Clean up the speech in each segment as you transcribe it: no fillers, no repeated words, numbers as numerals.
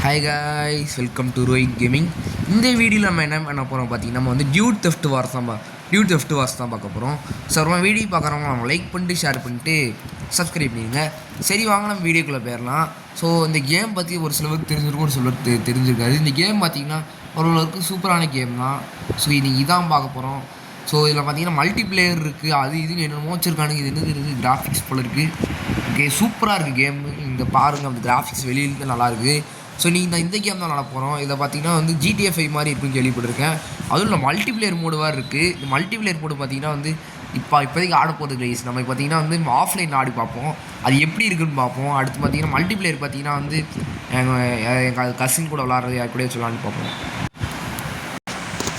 Hi guys, welcome to rowing gaming. இந்த வீடியோவில் நம்ம என்ன பண்ண போகிறோம் பார்த்தீங்கன்னா, நம்ம வந்து டியூட் தெஃப்ட் வார்ஸ் தான் பார்க்க போகிறோம். ஸோ நம்ம வீடியோ பார்க்குறவங்க நம்ம லைக் பண்ணிட்டு ஷேர் பண்ணிட்டு சப்ஸ்கிரைப் பண்ணிடுங்க. சரி, வாங்க நம்ம வீடியோக்குள்ளே போயிடலாம். ஸோ இந்த கேம் பற்றி ஒரு சிலருக்கு தெரிஞ்சிருக்கும், ஒரு சிலருக்கு தெரிஞ்சிருக்காது. இந்த கேம் பார்த்தீங்கன்னா ஒருவருக்கு சூப்பரான கேம் தான். ஸோ இன்றைக்கி இதான் பார்க்க போகிறோம். ஸோ இதில் பார்த்தீங்கன்னா மல்டி பிளேயர் இருக்குது, அது இதுன்னு என்னென்னமோ வச்சுருக்கானுங்க. இது என்னது இருக்குது, கிராஃபிக்ஸ் போல் இருக்குது. ஓகே, சூப்பராக இருக்குது கேம். இந்த பாருங்கள், அந்த கிராஃபிக்ஸ் வெளியிலேருந்து நல்லாயிருக்கு. ஸோ நீங்கள் இந்த கேம் தான் விளாட போகிறோம். இதை பார்த்தீங்கன்னா வந்து GTA 5 மாதிரி இருக்குன்னு கேள்விப்பட்டிருக்கேன். அதுவும் இல்லை, மல்டி பிளேயர் மோடு வேறு இருக்குது. இந்த மல்டி பிளேயர் மோடு பார்த்தீங்கன்னா வந்து இப்போதைக்கு ஆட போகுது கைஸ். நம்ம பார்த்தீங்கன்னா வந்து ஆஃப்லைன் ஆடி பார்ப்போம், அது எப்படி இருக்குன்னு பார்ப்போம். அடுத்து பார்த்தீங்கன்னா மல்டி பிளேயர் பார்த்தீங்கன்னா வந்து எங்கள் கசின் கூட விளாட்றது, யார் கூட சொல்லலான்னு பார்ப்போம்.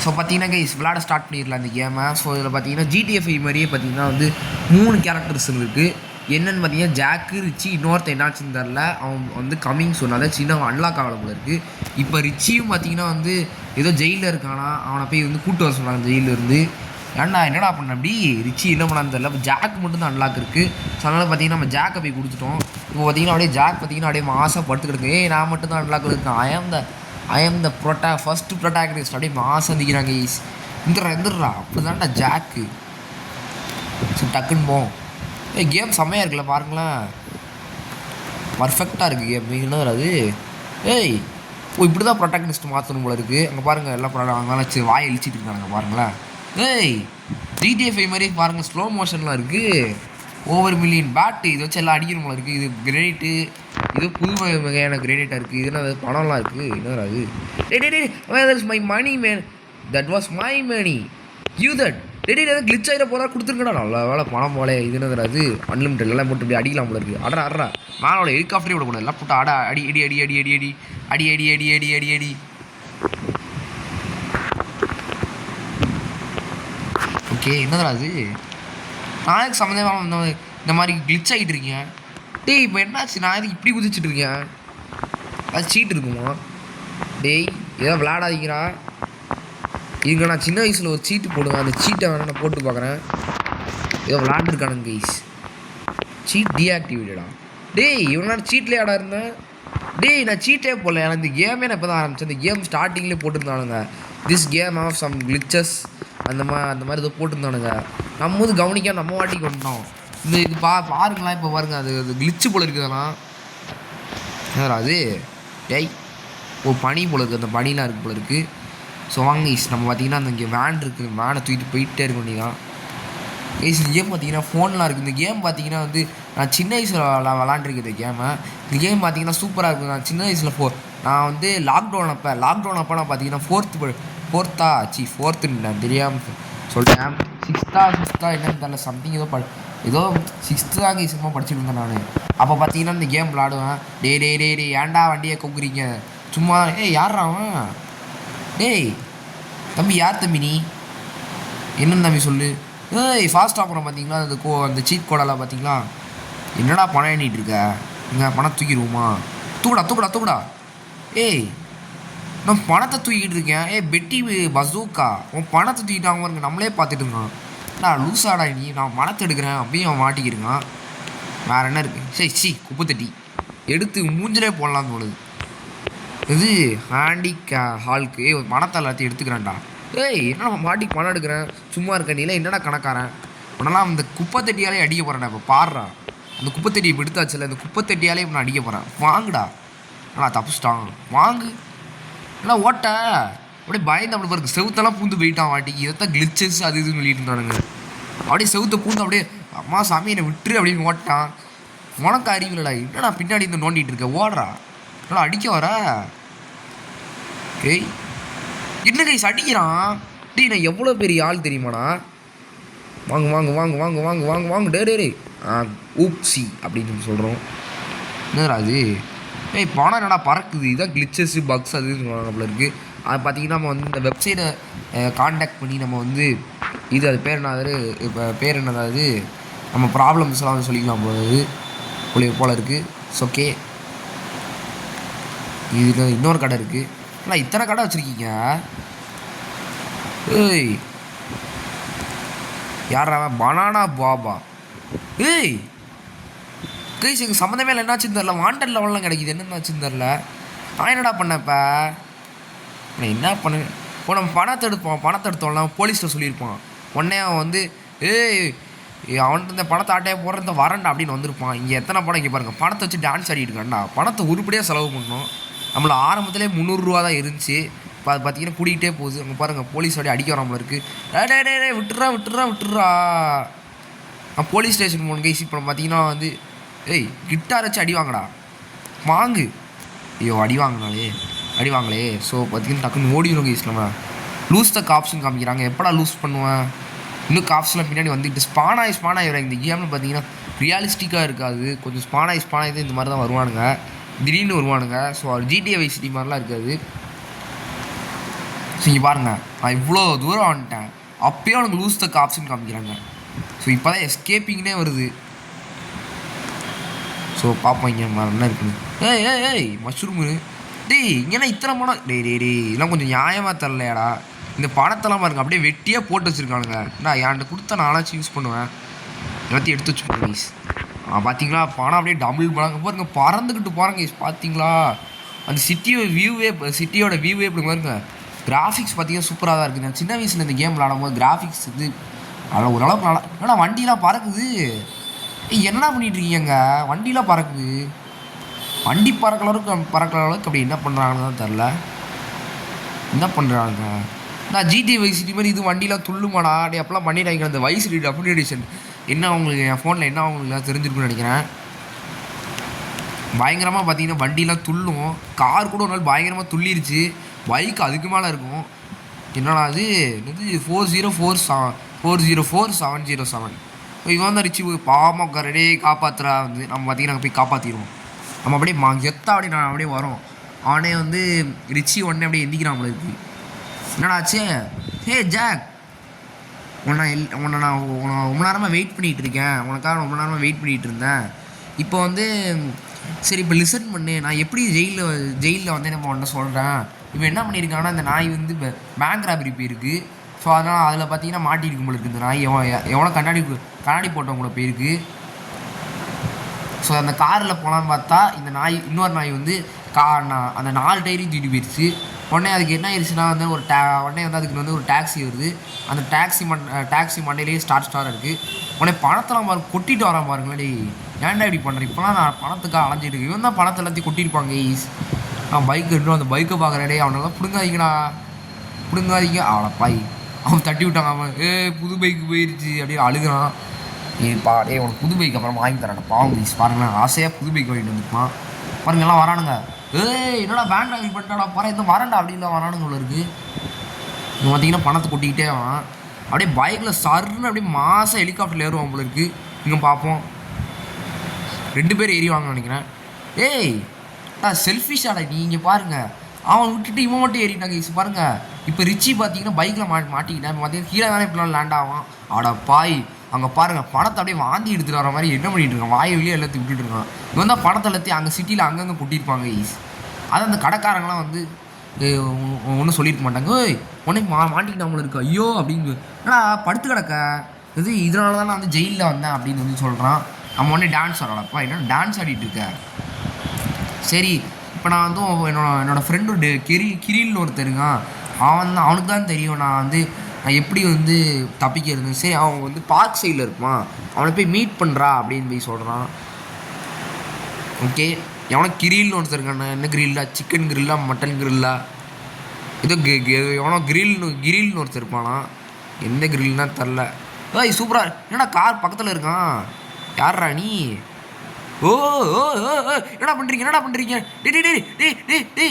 ஸோ பார்த்தீங்கன்னா கைஸ், விளாட ஸ்டார்ட் பண்ணிடலாம் இந்த கேமை. ஸோ இதில் பார்த்தீங்கன்னா GTA 5 மாதிரியே பார்த்தீங்கன்னா வந்து 3 கேரக்டர்ஸ் இருக்குது. என்னென்னு பார்த்தீங்கன்னா ஜாக்கு, ரிச்சி, இன்னொருத்த என்னாச்சுன்னு தெரில. அவன் வந்து கம்மிங் சொன்னால சின்ன அன்லாக் ஆகல இருக்குது. இப்போ ரிச்சியும் பார்த்தீங்கன்னா வந்து ஏதோ ஜெயிலில் இருக்கானா, அவனை போய் வந்து கூட்டு வர சொன்னாங்க ஜெயிலிருந்து. ஏன்னா என்னடா பண்ண அப்படி, ரிச்சி என்ன பண்ணான்னு தெரில. இப்போ ஜாக் மட்டும்தான் அன்லாக் இருக்குது. ஸோ அதனால் பார்த்தீங்கன்னா நம்ம ஜாக்கை போய் கொடுத்துட்டோம். இப்போ பார்த்தீங்கன்னா அப்படியே ஜாக் பார்த்தீங்கன்னா அப்படியே மாசாக படுத்துக்கிடுங்க. நான் மட்டும் தான் அன்லாக்கில் இருக்கேன். ஐ ஆம் த ஃபஸ்ட்டு ப்ரொட்டாகனிஸ்ட். அப்படியே மாசம் இருந்திக்கிறாங்க ஈஸ். எந்திரா அப்படி தான்டா ஜாக்கு. ஸோ டக்குன்னு போம். கேம் செம்மையாக இருக்குல்ல, பாருங்களேன். பர்ஃபெக்டாக இருக்குது கேம். என்ன அது, இப்படி தான் ப்ரொட்டாகனிஸ்ட் மாற்றணும் போல இருக்குது. அங்கே பாருங்கள், எல்லாம் அங்கே வாயை இழிச்சிட்டு இருக்காங்க பாருங்களேன். GTA 5 மாதிரி பாருங்கள், ஸ்லோ மோஷன்லாம் இருக்குது. ஓவர் மில்லியன் பேட்டு இதை வச்சு எல்லாம் அடிக்கணும் போல இருக்குது. இது கிரேனைட்டு, இது புது வகையான கிரேனைட்டாக இருக்குது. இதுனா அது பணம்லாம் இருக்குது. என்ன அது, my money man, that was my money, you that. ஏதாவது கிளிச் ஆகிட போதா கொடுத்துருக்கடா. நல்ல வேலை பணம் போல. இது என்னது, அது அன்லிமிட்டட் எல்லாம் போட்டு இப்படி அடிக்கலாம் போல இருக்குது. அடரா மேலோட ஹெலிகாப்டரே விடக்கூடாது. எல்லாம் போட்டு அடி அடி அடி அடி அடி அடி அடி அடி அடி அடி அடி அடி அடி. ஓகே, என்னதுடா அது, நாளைக்கு சம்மந்தமாக இந்த மாதிரி கிளிச் ஆகிட்டு இருக்கீங்க. இப்போ என்னாச்சு, நான் எதுக்கு இப்படி குதிச்சுட்டு இருக்கேன்? அது சீட் இருக்குமா? ஏதோ விளையாடாதீங்கிறா. இங்கே நான் சின்ன வயசில் ஒரு சீட்டு போடுவேன். அந்த சீட்டை வேணால் நான் போட்டு பார்க்குறேன். ஏதோ விளாண்டுருக்கானுங்க கைஸ். சீட் டீஆக்டிவேட்டடா. இவனா சீட்லேயே ஆடா இருந்தேன். நான் சீட்டே போடல. எனக்கு இந்த கேமே நான் இப்போ தான் ஆரம்பித்தேன். இந்த கேம் ஸ்டார்டிங்லேயே போட்டுருந்தானுங்க, this game of some clichés அந்த மாதிரி ஏதோ போட்டுருந்தானுங்க. நம்ம வந்து கவனிக்காம நம்ம வாட்டிக்கு வந்துட்டோம். இது பாருங்களா, இப்போ பாருங்கள், அது கிளிச்சு போல இருக்குதுலாம். அது பனி போல இருக்குது. அந்த பனிலாம் இருக்குது போல இருக்குது. ஸோ வாங்க ஈஸ், நம்ம பார்த்தீங்கன்னா அந்த இங்கே வேன் இருக்குது, வேனை தூக்கிட்டு போயிட்டே இருக்க வேண்டியதான். ஈஸ், இந்த கேம் பார்த்தீங்கன்னா ஃபோன்லாம் இருக்குது. இந்த கேம் பார்த்தீங்கன்னா வந்து நான் சின்ன வயசில் விளாண்டுருக்கேன் இந்த கேமை. இந்த கேம் பார்த்தீங்கன்னா சூப்பராக இருக்குது. நான் சின்ன வயசில் நான் வந்து லாக்டவுன் அப்போ நான் பார்த்தீங்கன்னா ஃபோர்த்துன்னு நான் தெரியாமல் சொல்லிட்டேன். சிக்ஸ்த்தா என்னன்னு தெரியல, சம்திங் ஏதோ 6th தாங்க சும்மா படிச்சுட்டு இருந்தேன் நான். அப்போ பார்த்தீங்கன்னா இந்த கேம் விளாடுவேன். டே ஏன்டா வண்டியை கொக்குறீங்க சும்மா? யாரா அவன்? தம்பி, யார் தம்பி நீ? என்னன்னு தம்பி சொல்லு. ஃபாஸ்ட்டாக போகிறோம் பார்த்தீங்களா, அந்த சீட் கோடெல்லாம் பார்த்தீங்களா? என்னடா பணம் எண்ணிட்டு இருக்க? இங்கே பணம் தூக்கிடுவோமா? தூக்குடா. நான் பணத்தை தூக்கிட்டு இருக்கேன். பெட்டி பசூக்கா, உன் பணத்தை தூக்கிட்டாங்க பாருங்க. நம்மளே பார்த்துட்டு இருக்கான். நான் லூஸாடா நீ, நான் பணத்தை எடுக்கிறேன் அப்படியும் அவன் மாட்டிக்கிருக்கான். வேறு என்ன இருக்குது? குப்பை தட்டி எடுத்து மூஞ்சிலே போடலான்னு தோணுது. இது ஹால்க்கு பணத்தை எல்லாத்தையும் எடுத்துக்கிறேன்டா. என்னடா மாட்டிக்கு பணம் எடுக்கிறேன், சும்மா இருக்க நீல என்னடா கணக்காரன்? உடனே அந்த குப்பை தட்டியாலே அடிக்க போகிறேன்டா. இப்போ பாடுறா, அந்த குப்பை தட்டி இப்போ எடுத்தாச்சுல, அந்த குப்பை தட்டியாலே இப்போ நான் அடிக்க போகிறேன். வாங்குடா. ஆனால் தப்பிச்சிட்டான், வாங்கு. ஏன்னா ஓட்ட அப்படியே பயந்து அப்படி பாருக்கு, செவுத்தெல்லாம் பூந்து போயிட்டான் வாட்டிக்கு. இதைத்தான் கிளிச்சஸ் அது இதுன்னு சொல்லிட்டு இருந்தானுங்க. அப்படியே செவுத்தை பூந்து அப்படியே அம்மா சாமி என்னை விட்டுரு அப்படின்னு ஓட்டான். உனக்கு அறிவில்லடா, என்னடா பின்னாடி இருந்து நோண்டிகிட்டு இருக்க, ஓடுறா. என்னடா அடிக்க வர? என்ன கைஸ் அடிக்கிறான்? நான் எவ்வளோ பெரிய ஆள் தெரியுமாடா? வாங்க டே ஊப்சி அப்படின்னு சொல்கிறோம். என்னடா அது? பணம் என்னடா பறக்குது? இதான் கிளிச்சஸ்ஸு பக்ஸ் அது சொல்லுவாங்க போல இருக்குது. அது பார்த்தீங்கன்னா நம்ம வந்து இந்த வெப்சைட்டை கான்டாக்ட் பண்ணி நம்ம வந்து அது பேர் என்னதாவது நம்ம ப்ராப்ளம்ஸ்லாம் வந்து சொல்லிக்கலாம் போல இருக்குது. ஓகே, இதில் இன்னொரு கடை இருக்குது. ஆனால் இத்தனை கடை வச்சுருக்கீங்க. யாரா பனானா பாபா? கைஸ், எங்கள் சம்மந்தமே இல்லை. என்னாச்சுன்னு தெரில. வாண்டட் லெவல்லாம் கிடைக்கிது. என்னென்னாச்சுன்னு தெரில. நான் என்னடா பண்ணப்ப நான் என்ன பண்ண இப்போ நம்ம பணத்தை எடுத்தோம்னா போலீஸ்கிட்ட சொல்லியிருப்பான். உடனே அவன் வந்து ஏய் அவன்கிட்ட இந்த பணத்தை ஆட்டையை போடுறத வரண்டா அப்படின்னு வந்திருப்பான். இங்கே எத்தனை படம் இங்கே பாருங்கள், பணத்தை வச்சு டான்ஸ் ஆடிட்டு இருக்காண்டா. பணத்தை உருப்படியாக செலவு பண்ணணும். நம்மள ஆரம்பத்திலே 300 தான் இருந்துச்சு. இப்போ அது பார்த்தீங்கன்னா கூட்டிகிட்டே போகுது. அங்கே பாருங்கள் போலீஸ் அப்படியே அடிக்க வராமல் இருக்குது. டே விட்டுறா. போலீஸ் ஸ்டேஷன் போன கைஸ். இப்போ பார்த்தீங்கன்னா வந்து ஏய் கிட்டார் வச்சு அடி வாங்கடா வாங்கு. ஐயோ அடி வாங்களே. ஸோ பார்த்தீங்கன்னா டக்குன்னு ஓடிடும் கைஸ். நம்ம லூஸ் த காப்ஸ்ன்னு காமிக்கிறாங்க. எப்படா லூஸ் பண்ணுவேன்? இன்னும் காப்ஸ்லாம் பின்னாடி வந்துட்டு ஸ்பானாகி வராங்க. இந்த கேமில் பார்த்தீங்கன்னா ரியாலிஸ்டிக்காக இருக்காது. கொஞ்சம் ஸ்பானாகி தான் இந்த மாதிரி தான் வருவானுங்க, திடீர்னு வருவானுங்க. ஸோ GTA Vice City மாதிரிலாம் இருக்காது. ஸோ இங்கே பாருங்கள், நான் இவ்வளோ தூரம் வந்துட்டேன், அப்போயே அவனுக்கு லூஸ் த காப்ஸ்ன்னு காமிக்கிறாங்க. ஸோ இப்போ தான் எஸ்கேப்பிங்னே வருது. ஸோ பார்ப்போம் இங்கே என்ன இருக்குன்னு. ஏய் மஷ்ரூமு டேய் இங்கேனா இத்தனை பணம் டேய் இதெல்லாம் கொஞ்சம் நியாயமாக தரலையாடா. இந்த பணத்தெல்லாம் பாருங்க அப்படியே வெட்டியாக போட்டு வச்சுருக்கானுங்க. நான் என்கிட்ட கொடுத்தா நானாச்சும் யூஸ் பண்ணுவேன். எல்லாத்தையும் எடுத்து வச்சுக்கோங்க கைஸ். பார்த்தீங்களா பணம் அப்படியே டபுள் பணம் பாருங்க, பறந்துக்கிட்டு போகிறாங்க கைஸ். பார்த்தீங்களா அந்த சிட்டியோட வியூவே இப்படி பாருங்க. கிராஃபிக்ஸ் பார்த்தீங்கன்னா சூப்பராக தான் இருக்குது. நான் சின்ன வயசில் இந்த கேம் விளாடும்போது கிராஃபிக்ஸ் இது அதில் ஓரளவுக்கு நல்லா. ஏன்னா வண்டிலாம் பறக்குது. என்ன பண்ணிகிட்ருக்கீங்க? வண்டிலாம் பறக்குது. வண்டி பறக்கிற அளவுக்கு அப்படி என்ன பண்ணுறாங்கன்னு தான் தெரில. என்ன பண்ணுறாங்க? நான் GTA Vice City மாதிரி இது வண்டிலாம் துள்ளுமாடா அப்படி அப்போலாம் பண்ணிட்டாங்க. அந்த Vice City அப்டேஷன் என்ன அவங்களுக்கு என் ஃபோனில் என்ன அவங்களுக்கு தெரிஞ்சிருக்குன்னு நினைக்கிறேன். பயங்கரமாக பார்த்தீங்கன்னா வண்டிலாம் துள்ளும். கார் கூட ஒரு நாள் பயங்கரமாக துள்ளிருச்சு. பைக் அதுக்கு மேலே இருக்கும். என்னடா அது 4044707. இவன் தான் ரிச்சி பாவமாக கரடே காப்பாற்றுறா வந்து நம்ம பார்த்தீங்கன்னா போய் காப்பாற்றிடுவோம். நம்ம அப்படியே எத்தா அப்படியே நான் அப்படியே வரோம். அவனே வந்து ரிச்சி உடனே அப்படியே எந்திக்கிறான் இருக்கு. என்னடாச்சே? ஹே ஜாக், உன்னை நான் ரொம்ப நேரமாக வெயிட் பண்ணிகிட்டு இருக்கேன். உனக்காக ரொம்ப நேரமாக வெயிட் பண்ணிகிட்டு இருந்தேன். இப்போ வந்து சரி இப்போ லிசன் பண்ணு. நான் எப்படி ஜெயிலில் வந்து நம்ம ஒன்று சொல்கிறேன். இப்போ என்ன பண்ணியிருக்காங்கன்னா இந்த நாய் வந்து பேங்க் ராபரி போயிருக்கு. ஸோ அதனால் அதில் பார்த்தீங்கன்னா மாட்டிருக்கு உங்களுக்கு. இந்த நாய் எவ்வளோ கண்ணாடி போட்டவங்கள போயிருக்கு. ஸோ அந்த காரில் போகலான்னு பார்த்தா இந்த நாய் இன்னொரு நாய் வந்து அந்த 4 டயரையும் தூக்கிட்டு போயிடுச்சு. உடனே அதுக்கு என்ன ஆயிடுச்சுன்னா வந்து உடனே வந்து அதுக்கு வந்து ஒரு டாக்ஸி வருது. அந்த டாக்ஸி மண்டையிலேயே ஸ்டார் இருக்குது. உடனே பணத்தெல்லாம் கொட்டிட்டு வரான் பாருங்களேன். ஏன்டா இப்படி பண்ணுறேன்? இப்போலாம் நான் பணத்துக்காக அலைஞ்சிட்டு இருக்கேன். இவன் தான் பணத்தை எல்லாத்தையும் கொட்டியிருப்பாங்க ஈஸ். நான் பைக் எடுத்துடும் அந்த பைக்கை பார்க்குறேடே அவனெல்லாம் பிடுங்காதீங்கடா அவனை பாய். அவன் தட்டி விட்டாங்க. அவன் புது பைக்கு போயிடுச்சு அப்படின்னு அழுகிறான். பாடே உனக்கு புது பைக் அப்புறம் வாங்கி தரேன் பாவம் ஈஸ். பாருங்களேன் ஆசையாக புது பைக் வாங்கிட்டு வந்துருப்பான். பாருங்க எல்லாம் வரானுங்க. என்னடா பேங்க் ராபரி பண்ணிட்டாடா பாரு இந்த வரண்டா அப்படின்லாம் வரானுங்க உள்ள இருக்குது. இவன் பார்த்தீங்கன்னா பணத்தை கொட்டிக்கிட்டே அவன் அப்படியே பைக்கில் சருன்னு அப்படியே மாதம் ஹெலிகாப்டரில் ஏறுவான் போல இருக்குது. இங்கே பார்ப்போம் 2 பேர் ஏறிவாங்கன்னு நினைக்கிறேன். செல்ஃபிஷாடா நீ. இங்கே பாருங்கள் அவன் விட்டுட்டு இவன் மட்டும் ஏறிட்டாங்க ஈஸ். பாருங்கள் இப்போ ரிச்சி பார்த்தீங்கன்னா பைக்கில் மாட்டிக்கிட்டேன். பார்த்தீங்கன்னா கீழே தானே இப்படிலாம் லேண்ட் ஆகும். ஆடா பாய் அங்கே பாருங்கள் பணத்தை அப்படியே வாந்தி எடுத்துகிட்டு வர மாதிரி என்ன பண்ணிகிட்டு இருக்கான். வாயை வெளியே எல்லாத்தையும் விட்டுட்டு இருக்கான். இவன் தான் பணத்தை எல்லாத்தையும் அங்கே சிட்டியில் அங்கங்கே கொட்டியிருப்பாங்க ஈஸ். அது அந்த கடைக்காரங்களாம் வந்து ஒன்றும் சொல்லியிருக்க மாட்டாங்க. உடனே மாட்டிக்கிட்டவங்கள இருக்கு ஐயோ அப்படின்னு. ஏன்னா படுத்து கிடக்க இதனால தான் நான் வந்து ஜெயிலில் வந்தேன் அப்படின்னு வந்து சொல்கிறான். நம்ம உடனே டான்ஸ் ஆடலப்பா என்ன டான்ஸ் ஆடிட்டு இருக்க. சரி இப்போ நான் வந்து என்னோடய ஃப்ரெண்டு கிரில்னு ஒருத்தருங்க. அவனுக்கு தான் தெரியும் நான் எப்படி வந்து தப்பிக்கிறது. சரி அவன் வந்து பார்க் சைடில் இருப்பான். அவனை போய் மீட் பண்ணுறா அப்படின்னு போய் சொல்கிறான். ஓகே எவனோ கிரில்னு ஒருத்தருக்கான. என்ன கிரில்லா? சிக்கன் கிரில்லா மட்டன் கிரில்லா ஏதோ எவனோ கிரில்னு ஒருத்தர் இருப்பானா. எந்த கிரில்னா தெரில. சூப்பராக என்னடா கார் பக்கத்தில் இருக்கான். யார்ரா நீ? என்னடா பண்ணுறீங்க? டே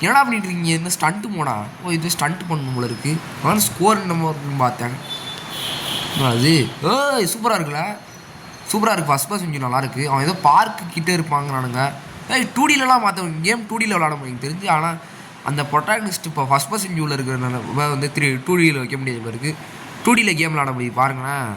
என்னடா பண்ணிட்டு இருக்கீங்க? என்ன ஸ்டண்ட்டு போனா? இது ஸ்டண்ட்டு பண்ணணும் போல இருக்குது. அதனால் ஸ்கோர் என்னமோ இருக்குன்னு பார்த்தேன். அது சூப்பராக இருக்குல்ல. சூப்பராக இருக்குது. ஃபஸ்ட் பர்சன் கொஞ்சம் நல்லாயிருக்கு. அவன் ஏதோ பார்க்கு கிட்டே இருப்பாங்க நானுங்க. 2Dலலாம் மாற்றவங்க கேம் 2Dயில் விளாட முடியும் தெரிஞ்சு. ஆனால் அந்த ப்ரொட்டாகனிஸ்ட் இப்போ ஃபஸ்ட் பர்சன் வியூவில் இருக்கிறதுனால வந்து 2Dயில் வைக்க முடியாது இருக்குது. 2Dயில் கேம் விளாட முடியும் பாருங்களேன்.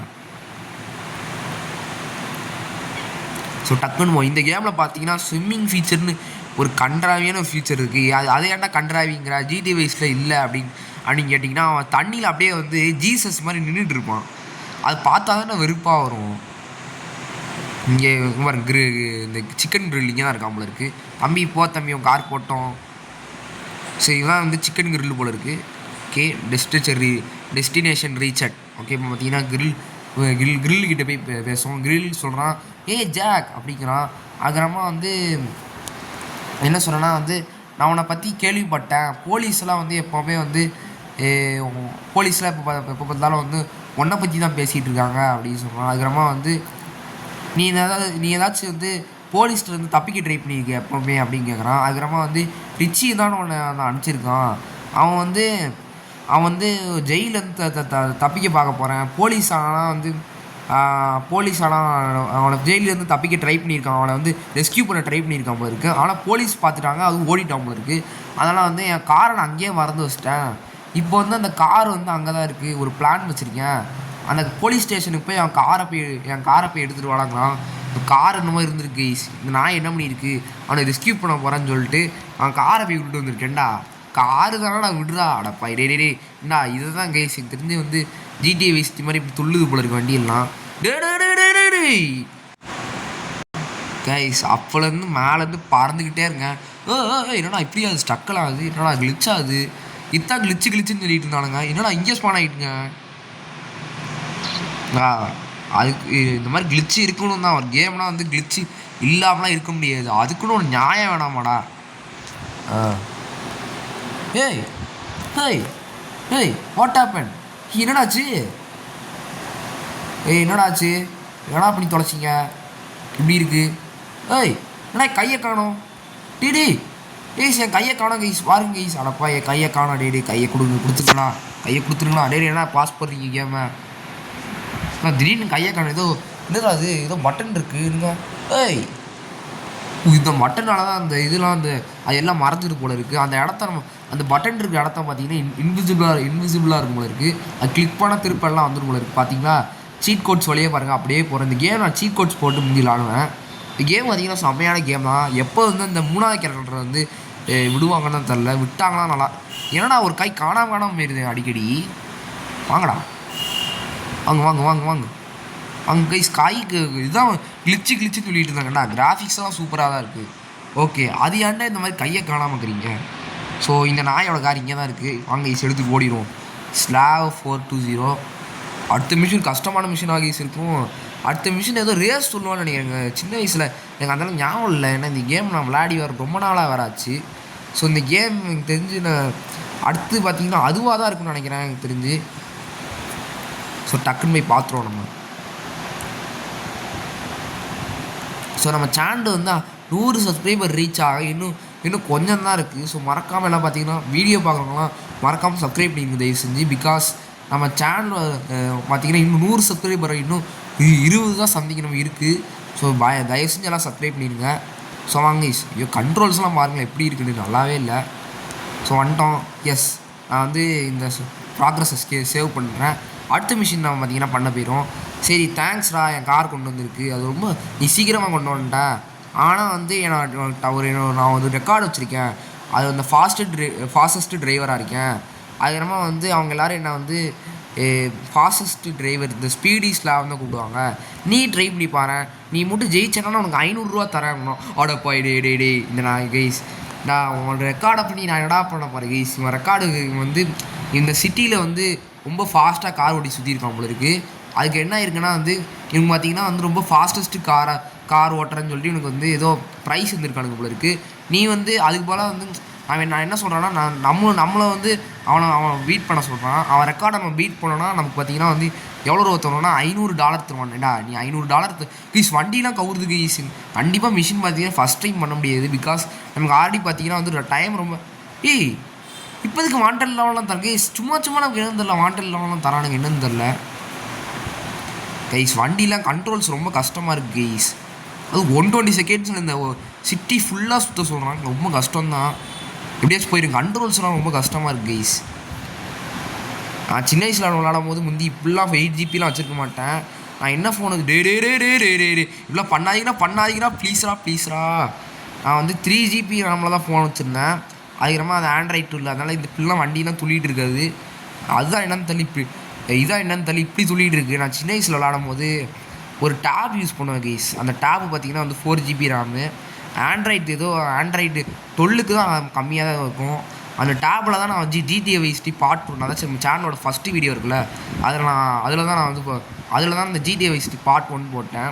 ஸோ டக்குன்னு இந்த கேமில் பார்த்தீங்கன்னா ஸ்விம்மிங் ஃபீச்சர்னு ஒரு கண்ட்ராவியான ஒரு ஃபீச்சர் இருக்குது. அது ஏன்டா கண்ட்ராவிங்கிற GTA Viceல இல்லை அப்படின்னு கேட்டிங்கன்னா அவன் தண்ணியில் அப்படியே வந்து ஜீசஸ் மாதிரி நின்றுட்டு இருப்பான். அது பார்த்தா தானே வெறுப்பாக வரும். இங்கே பாரு இந்த சிக்கன் கிரில் இங்கே தான் இருக்கான் போல இருக்குது. தம்பி போ தம்பி உன் கார் போட்டோம். சரி இதுதான் வந்து சிக்கன் கிரில் போல் இருக்குது. Okay destination ரீச்சட். ஓகே இப்போ பார்த்தீங்கன்னா கிரில்கிட்ட போய் பேசுவோம். கிரில் சொல்கிறான் ஏ ஜாக் அப்படிங்கிறான். அதுக்கப்புறமா வந்து என்ன சொல்கிறேன்னா வந்து நான் உன்னை பற்றி கேள்விப்பட்டேன். போலீஸ்லாம் வந்து எப்போவுமே வந்து போலீஸ்லாம் எப்போ பார்த்தாலும் வந்து உன்னை பற்றி தான் பேசிகிட்டு இருக்காங்க அப்படின்னு சொல்கிறான். அதுக்கப்புறமா வந்து நீ ஏதாச்சும் வந்து போலீஸ்லேருந்து தப்பிக்க ட்ரை பண்ணியிருக்க எப்போவுமே அப்படின்னு கேட்குறான். அதுக்கப்புறமா வந்து ரிச்சி தான் உன்னை நான் அனுப்பிச்சிருக்கான். அவன் வந்து ஜெயிலேருந்து தப்பிக்க பார்க்க போகிறேன். போலீஸ் ஆனால் அவனை ஜெயிலேருந்து தப்பிக்க ட்ரை பண்ணியிருக்கான். அவனை வந்து ரெஸ்கியூ பண்ண ட்ரை பண்ணியிருக்கான் போல இருக்குது. ஆனால் போலீஸ் பார்த்துட்டாங்க, அதுவும் ஓடிட்டான் போல இருக்குது. அதனால் வந்து என் காரை நான் அங்கேயே மறந்து வச்சிட்டேன். இப்போ வந்து அந்த கார் வந்து அங்கே தான் இருக்குது. ஒரு பிளான் வச்சுருக்கேன். அந்த போலீஸ் ஸ்டேஷனுக்கு போய் என் காரை போய் எடுத்துகிட்டு வராங்களாம். கார் என்னமோ இருந்திருக்கு. இந்த நாய் என்ன பண்ணியிருக்கு, அவனை ரெஸ்கியூ பண்ண போகிறேன்னு சொல்லிட்டு அவன் காரை போய் விட்டுட்டு வந்திருக்கேன்டா. காரு தானே நான் விடுறா அடப்பா டேடா. இதை தான் கைஸ் எனக்கு தெரிஞ்சு வந்து ஜிடிஏ வேஸ்ட் மாதிரி இப்படி துள்ளுது போல இருக்கு வண்டியெல்லாம். கைஸ் அப்போலேருந்து மேலேருந்து பறந்துக்கிட்டே இருக்கேன். என்னடா இப்படி அது ஸ்டக்கெல்லாம் ஆகுது, என்னடா கிளிச் ஆகுது. இத்தான் கிளிச்சுன்னு சொல்லிட்டு இருந்தானுங்க. என்னடா இங்கே ஸ்பான் ஆகிட்டுங்க. அதுக்கு இந்த மாதிரி கிளிச்சு இருக்கணும் தான். ஒரு கேம்னால் வந்து கிளிச்சு இல்லாமலாம் இருக்க முடியாது. அதுக்குன்னு ஒரு நியாயம் வேணாமாடா. ஏய் வாட் ஹேப்பன்? என்னடாச்சு? என்னடாச்சு? என்னடா பண்ணி தொலைச்சிங்க இப்படி இருக்கு? என்ன கையை காணோம்? டீடி என் கையை காணோம் கைஸ், பாருங்க கைஸ். அடப்பா என் கையை காணோம். கையை கொடுத்துருங்களா? என்ன பாஸ் பண்ணுறீங்க கேமை? நான் திடீர்னு கையை காணும். என்னடா அது ஏதோ பட்டன் இருக்குங்க. இந்த பட்டனால தான் அந்த இதெல்லாம் அது எல்லாம் மறந்துட்டு போல இருக்குது. அந்த பட்டன் இருக்கிற இடத்த பார்த்தீங்கன்னா இன்விசிபிளாக இருக்கும் போல இருக்குது. அது கிளிக் பண்ண திருப்பெல்லாம் வந்துடும் போல இருக்குது. பார்த்தீங்களா சீட் கோட்ஸ் வழியே பாருங்கள் அப்படியே போகிறேன். இந்த கேம் நான் சீட் கோட்ஸ் போட்டு முந்தி விளாடுவேன். இந்த கேம் பார்த்தீங்கன்னா செம்மையான கேம் தான். எப்போ வந்து இந்த 3வது கேரக்டர் வந்து விடுவாங்கன்னு தான் தெரில. விட்டாங்கன்னா நல்லா. ஏன்னா ஒரு கை காணாமல் போயிடுது அடிக்கடி. வாங்கடா வாங்க அங்கே கைஸ் காய்க்கு இதுதான் கிளிச்சு சொல்லிட்டு இருந்தாங்கண்ணா. கிராஃபிக்ஸ்லாம் சூப்பராக தான் இருக்குது. ஓகே அது ஏன்டா இந்த மாதிரி கையை காணாமல் இருக்கிறீங்க? ஸோ இந்த நாயோட கார் இங்கே தான் இருக்குது. வாங்க கைஸ் எடுத்துகிட்டு ஓடிடுவோம். ஸ்லாவ் 420. அடுத்த மிஷின் கஷ்டமான மிஷினாக கைஸ் இருக்கும். அடுத்த மிஷின் ஏதோ ரேஸ் சொல்லுவான்னு நினைக்கிறேங்க. சின்ன வயசில் எனக்கு அதெல்லாம் ஞாபகம் இல்லை. ஏன்னா இந்த கேம் நான் விளையாடி ரொம்ப நாளாக வராச்சு. ஸோ இந்த கேம் எனக்கு தெரிஞ்சு நான் அடுத்து பார்த்தீங்கன்னா அதுவாக தான் இருக்குன்னு நினைக்கிறேன் எனக்கு தெரிஞ்சு. ஸோ டக்குன்னு போய் பார்த்துருவோம் நம்ம. ஸோ நம்ம சேனல் வந்து 100 சப்ஸ்கிரைபர் ரீச் ஆக இன்னும் கொஞ்சம் தான் இருக்குது. ஸோ மறக்காமல் எல்லாம் பார்த்தீங்கன்னா வீடியோ பார்க்குறவங்களாம் மறக்காமல் சப்ஸ்கிரைப் பண்ணிங்க தயவு செஞ்சு. பிகாஸ் நம்ம சேனல் பார்த்தீங்கன்னா இன்னும் 100 சப்ஸ்கிரைபர் இன்னும் 20 தான் சந்திக்கணும் இருக்குது. ஸோ தயவு செஞ்சு எல்லாம் சப்ஸ்கிரைப் பண்ணிடுங்க. ஸோ வாங்க ஐயோ கண்ட்ரோல்ஸ்லாம் பாருங்கள் எப்படி இருக்குன்னு, நல்லாவே இல்லை. ஸோ வந்துட்டோம். எஸ் நான் வந்து இந்த ப்ராக்ரஸை சேவ் பண்ணுறேன். அடுத்த மிஷின் நம்ம பார்த்திங்கன்னா பண்ண போயிடும். சரி தேங்க்ஸ்டா என் கார் கொண்டு வந்திருக்கு. அது ரொம்ப நீ சீக்கிரமாக கொண்டு வந்துட்டேன். ஆனால் வந்து நான் ஒரு ரெக்கார்டு வச்சுருக்கேன். அது அந்த ஃபாஸ்டஸ்ட்டு டிரைவராக இருக்கேன். அதுக்கப்புறமா வந்து அவங்க எல்லோரும் என்ன வந்து ஃபாஸ்டஸ்ட்டு டிரைவர் இந்த ஸ்பீடிஸில் வந்து கூப்பிடுவாங்க. நீ ட்ரை பண்ணி பாரு, நீ மட்டும் ஜெயிச்சேன்னா உனக்கு 500 ரூபா தரேன். அடப்பா டே இந்த நான் கைஸ் நான் உங்களோட ரெக்கார்டை பண்ணி நான் என்னடா பண்ண போகிறேன் கைஸ். இவன் ரெக்கார்டு வந்து இந்த சிட்டியில் வந்து ரொம்ப ஃபாஸ்ட்டாக கார் ஓட்டி சுற்றிருக்கான் போல இருக்குது. அதுக்கு என்ன இருக்குன்னா வந்து இவங்க பார்த்தீங்கன்னா வந்து ரொம்ப ஃபாஸ்டஸ்ட்டு கார் ஓட்டுறேன்னு சொல்லிட்டு இவனுக்கு வந்து ஏதோ ப்ரைஸ் வந்துருக்கானுங்க போல இருக்குது. நீ வந்து அதுக்கு போல் வந்து நான் என்ன சொல்கிறேன்னா நம்மளை வந்து அவன் பீட் பண்ண சொல்கிறான். அவன் ரெக்கார்டை நம்ம பீட் பண்ணோன்னா நமக்கு பார்த்தீங்கன்னா வந்து எவ்வளோ ரூபா தருவோம்னா $500 தருவான்டா. நீ $500 ப்ளீஸ் வண்டிலாம் கவுறதுக்கு ஈஸி. கண்டிப்பாக மிஷின் பார்த்தீங்கன்னா ஃபஸ்ட் டைம் பண்ண முடியாது. பிகாஸ் நமக்கு ஆல்ரெடி பார்த்தீங்கன்னா வந்து டைம் ரொம்ப இப்போதுக்கு வாண்டட் லெவலாம் தர கைஸ். சும்மா நமக்கு என்னன்னு தெரில. வாண்டட் லெவலாம் தரானுங்க என்னன்னு தெரில கைஸ். வண்டிலாம் கண்ட்ரோல்ஸ் ரொம்ப கஷ்டமாக இருக்குது கைஸ். அது 120 செகண்ட்ஸில் இந்த சிட்டி ஃபுல்லாக சுற்ற சொல்கிறாங்க. ரொம்ப கஷ்டம்தான். எப்படியாச்சும் போயிடும். கண்ட்ரோல்ஸ்லாம் ரொம்ப கஷ்டமாக இருக்குது கைஸ். நான் சின்ன வயசில் விளாடும் போது முந்தி இப்படிலாம் 8 GB வச்சுருக்க மாட்டேன். நான் என்ன ஃபோனுக்கு இப்படிலாம் பண்ணாதீங்கன்னா ப்ளீஸ்ரா. நான் வந்து 3 GB ரேமில் தான் ஃபோன் வச்சுருந்தேன். அதுக்கப்புறமா அது ஆண்ட்ராய்டு இல்லை. அதனால் இந்த இப்படிலாம் வண்டிலாம் துள்ளிகிட்டு இருக்காது. அதுதான் என்னன்னு தள்ளி இப்படி இதான் என்னன்னு தள்ளி இப்படி துள்ளிகிட்டு இருக்குது. நான் சின்ன வயசில் விளாடும் போது ஒரு டேப் யூஸ் பண்ணுவேன் கைஸ். அந்த டேப்பு பார்த்தீங்கன்னா வந்து 4 GB ரேமு. ஆண்ட்ராய்டு 12க்கு தான் கம்மியாக தான் இருக்கும். அந்த டேப்பில் தான் நான் GTA Vice City பார்ட் 1 அதாச்சும் நம்ம சேனலோட ஃபஸ்ட்டு வீடியோ இருக்குல்ல, அதில் தான் நான் வந்து அதில் தான் இந்த GTA Vice City பார்ட் 1 போட்டேன்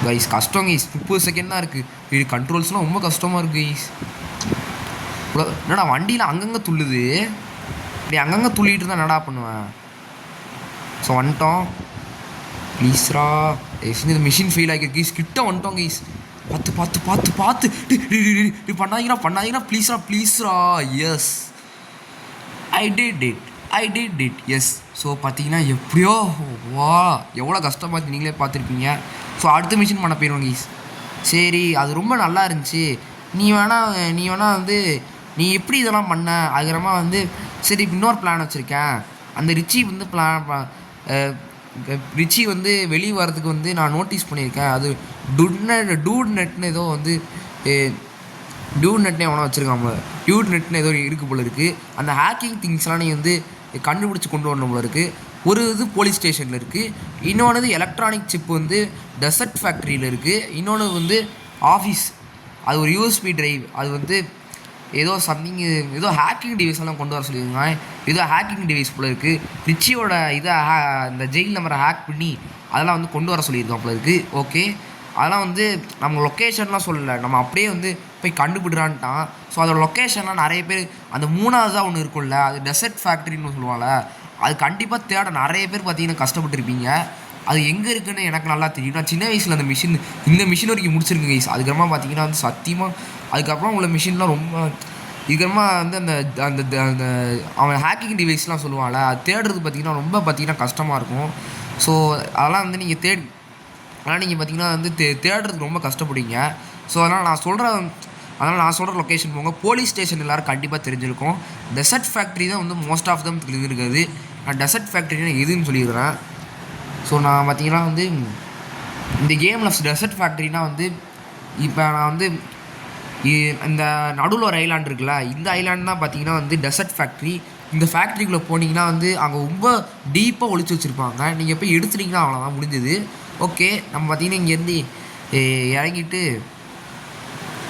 கைஸ். கஷ்டம் கைஸ், 30 செகண்ட் தான் இருக்குது. இது கண்ட்ரோல்ஸ்லாம் ரொம்ப கஷ்டமாக இருக்குது கைஸ். என்னடா வண்டியில் அங்கங்கே துள்ளுது, இப்படி அங்கங்கே துள்ளிட்டு தான் என்னடா பண்ணுவேன். ஸோ வந்துட்டோம் ப்ளீஸ்ரா. இந்த மிஷின் ஃபெயில் ஆகிருக்கு கைஸ். கிட்ட வந்துட்டோம் கைஸ். பார்த்து பண்ணாதீங்கன்னா ப்ளீஸ்ரா. Yes, I did it yes. So பார்த்தீங்கன்னா எப்படியோ வா எவ்வளோ கஷ்டமாக நீங்களே பார்த்துருப்பீங்க. ஸோ அடுத்த மிஷின் பண்ண போயிடுவோம் கைஸ். சரி, அது ரொம்ப நல்லா இருந்துச்சு. நீ வேணா வந்து நீ எப்படி இதெல்லாம் பண்ண அதுக்கப்புறமா வந்து சரி இன்னொரு பிளான் வச்சுருக்கேன். அந்த ரிச்சி வந்து வெளியே வரதுக்கு வந்து நான் நோட்டீஸ் பண்ணியிருக்கேன். அது டூட் நெட்னு ஏதோ வந்து டியூட் நெட்னே எவனோ வச்சுருக்காங்க. டியூட் நெட்னு ஏதோ இருக்குது போல இருக்குது. அந்த ஹேக்கிங் திங்ஸ்லாம் நீ வந்து கண்டுபிடிச்சி கொண்டு வரணும் போல இருக்குது. ஒரு இது போலீஸ் ஸ்டேஷனில் இருக்குது, இன்னொன்று எலக்ட்ரானிக் சிப் வந்து டெசர்ட் ஃபேக்ட்ரியில் இருக்குது, இன்னொன்று வந்து ஆஃபீஸ். அது ஒரு யூஎஸ்பி டிரைவ். அது வந்து ஏதோ சம்திங் ஏதோ ஹேக்கிங் டிவைஸ் எல்லாம் கொண்டு வர சொல்லியிருக்காங்க. ஏதோ ஹேக்கிங் டிவைஸ் போல இருக்குது. ரிச்சியோட இதை இந்த ஜெயில் நம்பரை ஹேக் பண்ணி அதெல்லாம் வந்து கொண்டு வர சொல்லியிருக்கோம் போல இருக்குது. ஓகே, அதெல்லாம் வந்து நம்ம லொக்கேஷன்லாம் சொல்லலை, நம்ம அப்படியே வந்து போய் கண்டுபிடுறான்ட்டான். ஸோ அதோட லொக்கேஷன்லாம் நிறைய பேர் அந்த 3ஆவதாக ஒன்று இருக்கும்ல, அது டெசர்ட் ஃபேக்ட்ரின்னு சொல்லுவாங்கள்ல, அது கண்டிப்பாக தேட நிறைய பேர் பார்த்தீங்கன்னா கஷ்டப்பட்டுருப்பீங்க. அது எங்கே இருக்குன்னு எனக்கு நல்லா தெரியும். நான் சின்ன வயசில் இந்த மிஷின் வரைக்கும் முடிச்சிருக்கேன் கைஸ். அதுக்கப்புறமா பார்த்தீங்கன்னா வந்து சத்தியமாக அதுக்கப்புறம் உள்ள மிஷின்லாம் ரொம்ப இதுக்கப்புறமா வந்து அந்த அந்த அந்த அவன் ஹேக்கிங் டிவைஸ்லாம் சொல்லுவாங்கள்ல, அது தேடுறது பார்த்தீங்கன்னா கஷ்டமாக இருக்கும். ஸோ அதெல்லாம் வந்து நீங்கள் பார்த்தீங்கன்னா வந்து தேடுறதுக்கு ரொம்ப கஷ்டப்படுவீங்க. ஸோ அதனால் நான் சொல்கிற லொக்கேஷன் போங்க. போலீஸ் ஸ்டேஷன் எல்லோரும் கண்டிப்பாக தெரிஞ்சிருக்கும். டெசர்ட் ஃபேக்ட்ரி தான் வந்து மோஸ்ட் ஆஃப் தம் தெரிஞ்சிருக்காது. நான் டெசர்ட் ஃபேக்ட்ரினா எதுன்னு சொல்லிடுறேன். ஸோ நான் பார்த்தீங்கன்னா வந்து இந்த கேமில் டெசர்ட் ஃபேக்ட்ரினா வந்து இப்போ நான் வந்து இந்த நடுவில் ஒரு ஐலாண்ட் இருக்குல்ல, இந்த ஐலாண்ட் தான் பார்த்தீங்கன்னா வந்து டெசர்ட் ஃபேக்ட்ரி. இந்த ஃபேக்ட்ரிக்குள்ளே போனீங்கன்னா வந்து அங்கே ரொம்ப டீப்பாக ஒழிச்சு வச்சுருப்பாங்க. நீங்கள் போய் எடுத்துட்டிங்கன்னா அவ்வளோதான், முடிஞ்சது. ஓகே, நம்ம பார்த்தீங்கன்னா இங்கேருந்து இறங்கிட்டு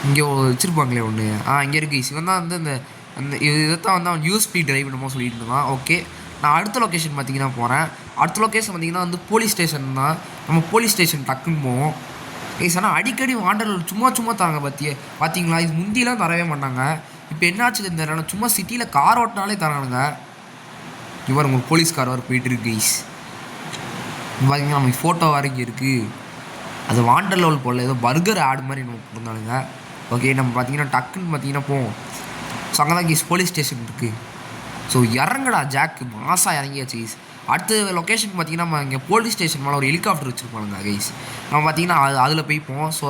இங்கே வச்சுருப்பாங்களே ஒன்று, இங்கே இருக்குது. இவன் தான் வந்து அந்த இதைத்தான் வந்து அவன் யூஎஸ்பி டிரைவ் என்னமோ சொல்லிட்டு இருந்தான். ஓகே, நான் அடுத்த லொக்கேஷன் பார்த்தீங்கன்னா போகிறேன். அடுத்த லொக்கேஷன் பார்த்தீங்கன்னா வந்து போலீஸ் ஸ்டேஷன் தான். நம்ம போலீஸ் ஸ்டேஷன் டக்குன்னு போவோம் கைஸ். ஆனால் அடிக்கடி வாண்டர்கள் சும்மா தராங்க பார்த்தீங்களா? இது முந்தியெல்லாம் தரவே மாட்டாங்க. இப்போ என்னாச்சு இந்த சும்மா சிட்டியில் கார் ஓட்டினாலே தரானுங்க. இவர் உங்களுக்கு போலீஸ் கார் வர போயிட்டு இருக்கு கைஸ். பார்த்தீங்கன்னா நம்ம ஃபோட்டோ வரைக்கும் இருக்குது. அது வாண்டர் லெவல் போடல, ஏதோ பர்கர் ஆடு மாதிரி நம்ம கொடுத்தானுங்க. ஓகே, நம்ம பார்த்தீங்கன்னா டக்குன்னு பார்த்தீங்கன்னா போவோம். ஸோ அங்கே தான் கைஸ் போலீஸ் ஸ்டேஷன் இருக்குது. ஸோ இறங்கடா ஜாக்கு, மாசாக இறங்கியாச்சு கைஸ். அடுத்த லொக்கேஷன் பார்த்தீங்கன்னா நம்ம இங்கே போலீஸ் ஸ்டேஷன் மேலே ஒரு ஹெலிகாப்டர் வச்சுருப்பாங்க கைஸ். நம்ம பார்த்தீங்கன்னா அதில் போய்ப்போம். ஸோ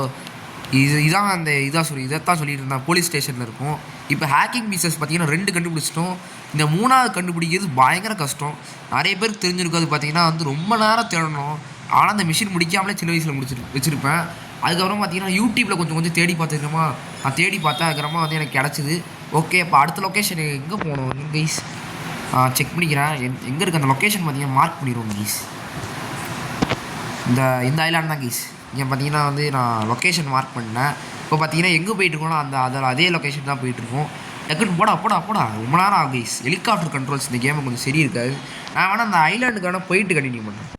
இதைத்தான் சொல்லிட்டு இருந்தான், போலீஸ் ஸ்டேஷனில் இருக்கும். இப்போ ஹேக்கிங் பீசஸ் பார்த்தீங்கன்னா 2 கண்டுபிடிச்சிட்டோம். இந்த 3ஆவது கண்டுபிடிக்கிறது பயங்கர கஷ்டம். நிறைய பேருக்கு தெரிஞ்சிருக்கும். அது பார்த்தீங்கன்னா வந்து ரொம்ப நேரம் தேடணும். ஆனால் அந்த மிஷின் முடிக்காமலே சின்ன வயசில் வச்சுருப்பேன். அதுக்கப்புறம் பார்த்தீங்கன்னா யூடியூப்பில் கொஞ்சம் தேடி பார்த்துருக்கோமா, நான் தேடி பார்த்தேன். அதுக்கப்புறமா வந்து எனக்கு கிடச்சிது. ஓகே, இப்போ அடுத்த லொக்கேஷன் எங்கே போகணும் கைஸ்? செக் பண்ணிக்கிறேன் எங்கே இருக்குது அந்த லொக்கேஷன். பார்த்தீங்கன்னா மார்க் பண்ணிடுவோம் கைஸ். இந்த ஐலாண்ட் தான் கைஸ். இங்கே பார்த்தீங்கன்னா வந்து நான் லொக்கேஷன் மார்க் பண்ணேன். இப்போ பார்த்தீங்கன்னா எங்கே போயிட்டுருக்கோன்னா அதே லொக்கேஷன் தான் போயிட்டுருக்கோம். டக்குன்னு போடா ரொம்ப நேரம் ஆகும் கைஸ். ஹெலிகாப்டர் கண்ட்ரோல்ஸ் இந்த கேமை கொஞ்சம் சரி இருக்காது. நான் வேணால் அந்த ஐலாண்டுக்கான போயிட்டு கண்டினியூ பண்ணேன்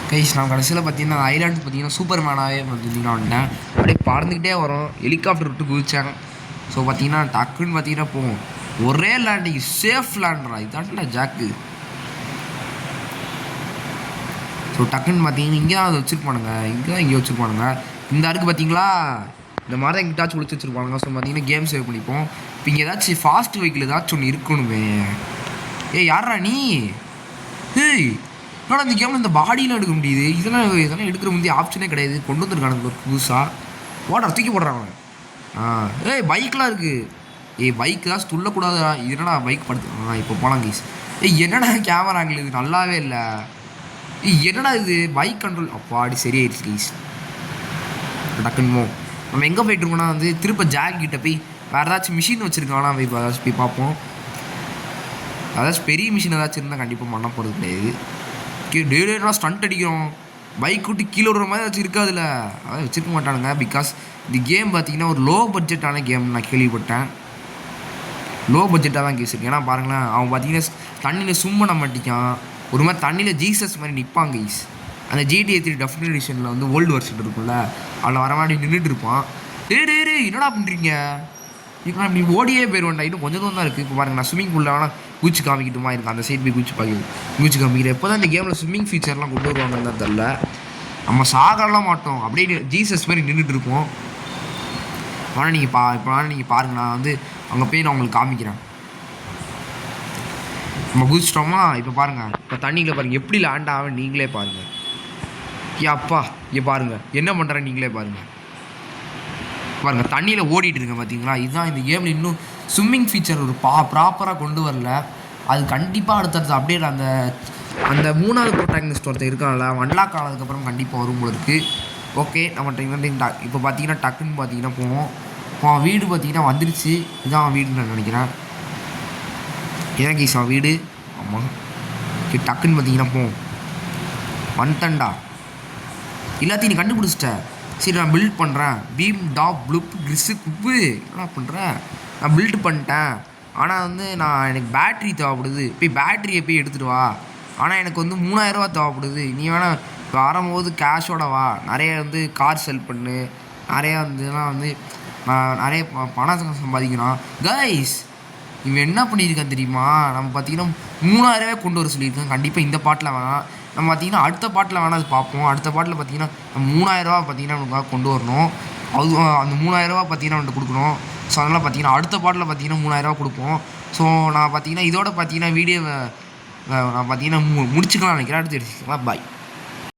கைஸ். நான் கடைசியில் பார்த்தீங்கன்னா ஐலாண்டு பார்த்தீங்கன்னா சூப்பர் மேனாகவே வந்துட்டேன். அப்படியே பறந்துக்கிட்டே வரோம், ஹெலிகாப்டர் விட்டு குதிச்சாங்க. ஸோ பார்த்தீங்கன்னா டக்குன்னு பார்த்தீங்கன்னா போவோம். ஒரே லேண்டிங், சேஃப் லேண்டரா இதாட்டில் ஜாக்கு. ஸோ டக்குன்னு பார்த்தீங்கன்னா இங்கே தான் அதை வச்சுருப்பானுங்க, இங்கே வச்சுருப்பானுங்க. இந்த அடுக்கு பார்த்தீங்களா, இந்த மாதிரி தான் எங்கிட்டாச்சும் ஒழிச்சு வச்சுருப்பானுங்க. ஸோ பார்த்தீங்கன்னா கேம் சேவ் பண்ணிப்போம். இப்போ இங்கே ஏதாச்சும் ஃபாஸ்ட் வெஹிக்கிள் ஏதாச்சும் ஒன்று இருக்கணுமே. யாரா நீ? ஆனால் இந்த கேமில் இந்த பாடியெலாம் எடுக்க முடியுது. இதெல்லாம் எடுக்கிற முடிய ஆப்ஷனே கிடையாது. கொண்டு வந்துருக்கானுங்க ஒரு புதுசாக. தூக்கி போடுறாங்க. பைக்கெலாம் இருக்குது. பைக்கு தான் துள்ளக்கூடாதா? என்னடா பைக் படுத்து. இப்போ போகலாம் கைஸ். என்னடா கேமராங்கள் இது நல்லாவே இல்லை. என்னடா இது பைக் கண்ட்ரோல் அப்பாடி சரியாயிடுச்சு கைஸ். டக்குன்னு நம்ம எங்கே போய்ட்டுருக்கோம்னா வந்து திருப்ப ஜாக் கிட்ட போய் வேறு ஏதாச்சும் மிஷின் வச்சுருக்கானா இப்போ ஏதாச்சும் போய் பார்ப்போம். ஏதாச்சும் பெரிய மிஷின் ஏதாச்சும் இருந்தால் கண்டிப்பாக பண்ண போகிறது கிடையாது. டேடா ஸ்டண்ட் அடிக்கிறோம், பைக் விட்டு கீழே விடுற மாதிரி வச்சு இருக்காதுல்ல, அதான் வச்சுருக்க மாட்டானுங்க. பிகாஸ் இந்த கேம் பார்த்தீங்கன்னா ஒரு லோ பட்ஜெட்டான கேம் நான் கேள்விப்பட்டேன். லோ பட்ஜெட்டாக தான் கேஸ். ஏன்னா பாருங்களேன், அவன் பார்த்தீங்கன்னா தண்ணியில் சும்ம நம்ம மாட்டிக்கான், ஒரு மாதிரி தண்ணியில் ஜீசஸ் மாதிரி நிற்பாங்க கைஸ். அந்த GTA 3 டெஃபினட் எடிஷனில் வந்து ஓல்டு வெர்ஷன் இருக்கும்ல, அதில் வர மாதிரி நின்றுட்டு இருப்பான். டே என்னடா பண்ணுறீங்க, இப்போ நீ ஓடியே போயிடுவேன்டா, இன்னும் கொஞ்சம் தூரம் தான் இருக்குது. இப்போ பாருங்கள், நான் ஸ்விம்மிங் பூலில் வேணால் குச்சி காமிக்கிட்டுமா இருக்குது, அந்த சைட் போய் குச்சி காமிக்கிறேன். எப்போ தான் இந்த கேமில் ஸ்விம்மிங் ஃபீச்சர்லாம் கொண்டு வருவாங்கன்னு தான் தெரில. நம்ம சாகலாம் மாட்டோம், அப்படியே ஜீசஸ் மாதிரி நின்றுட்டு இருப்போம். ஆனால் நீங்கள் இப்போ வேணால் நீங்கள் பாருங்கள், நான் வந்து அங்கே போய் நான் உங்களுக்கு காமிக்கிறேன். நம்ம குதிச்சிட்டோமா, இப்போ பாருங்கள், இப்போ தண்ணியில் பாருங்கள் எப்படி லேண்ட் ஆகும் நீங்களே பாருங்கள். அப்பா இங்கே பாருங்கள் என்ன பண்ணுறேன் நீங்களே பாருங்கள். பாருங்கள் தண்ணியில் ஓடிட்டு இருக்கேன் பார்த்தீங்களா. இதுதான் இந்த கேமில் இன்னும் ஸ்விம்மிங் ஃபீச்சர் ஒரு ப்ராப்பராக கொண்டு வரல. அது கண்டிப்பாக அடுத்தடுத்து அப்டேட் அந்த 3வது ப்ரோட்டாகனிஸ்ட் ஒருத்தர் இருக்கான்ல, அன்லாக் ஆனதுக்கப்புறம் கண்டிப்பாக வரும் போல இருக்குது. ஓகே, நம்ம இப்போ பார்த்தீங்கன்னா டக்குன்னு பார்த்தீங்கன்னா போவோம். வீடு பார்த்தீங்கன்னா வந்துருச்சு, இதுதான் வீடுன்னு நான் நினைக்கிறேன். ஏன் கீஸ் வீடு, ஆமாம். ஓகே, டக்குன்னு பார்த்தீங்கன்னா போவோம். வந்துட்டேன்டா, எல்லாத்தையும் நீ கண்டுபிடிச்சிட்ட. சரி, நான் பில்ட் பண்ணுறேன். பீம் டாப் ப்ளூப் கிறிஸு குப்பு என்ன பண்ணுறேன், நான் பில்ட் பண்ணிட்டேன். ஆனால் வந்து எனக்கு பேட்ரி தேவைப்படுது, போய் பேட்ரியை போய் எடுத்துகிட்டு வா. ஆனால் எனக்கு வந்து 3000 ரூபா தேவைப்படுது. நீ வேணால் வரும்போது கேஷோட வா, நிறைய வந்து கார் செல் பண்ணு, நிறையா வந்துலாம் வந்து நிறைய பணம் சம்பாதிக்கணும். கைஸ், இவன் என்ன பண்ணியிருக்கான் தெரியுமா, நம்ம பார்த்தீங்கன்னா 3000 ரூபாய் கொண்டு வர சொல்லியிருக்கேன். கண்டிப்பாக இந்த பாட்டில் வேணாம், நம்ம பார்த்தீங்கன்னா அடுத்த பாட்டில் வேணால் அது பார்ப்போம். அடுத்த பாட்டில் பார்த்தீங்கன்னா 3000 ரூபா பார்த்தீங்கன்னா நமக்காக கொண்டு வரணும். அது அந்த 3000 ரூபா பார்த்தீங்கன்னா அவன்கிட்ட கொடுக்கணும். ஸோ அதனால் பார்த்தீங்கன்னா அடுத்த பாட்டில் பார்த்தீங்கன்னா 3000 ரூபா கொடுப்போம். ஸோ நான் பார்த்தீங்கன்னா இதோட பார்த்தீங்கன்னா வீடியோவை நான் பார்த்தீங்கன்னா முடிச்சுக்கலாம் நினைக்கிறேன். அடுத்து எடுத்துக்கலாம். பாய்.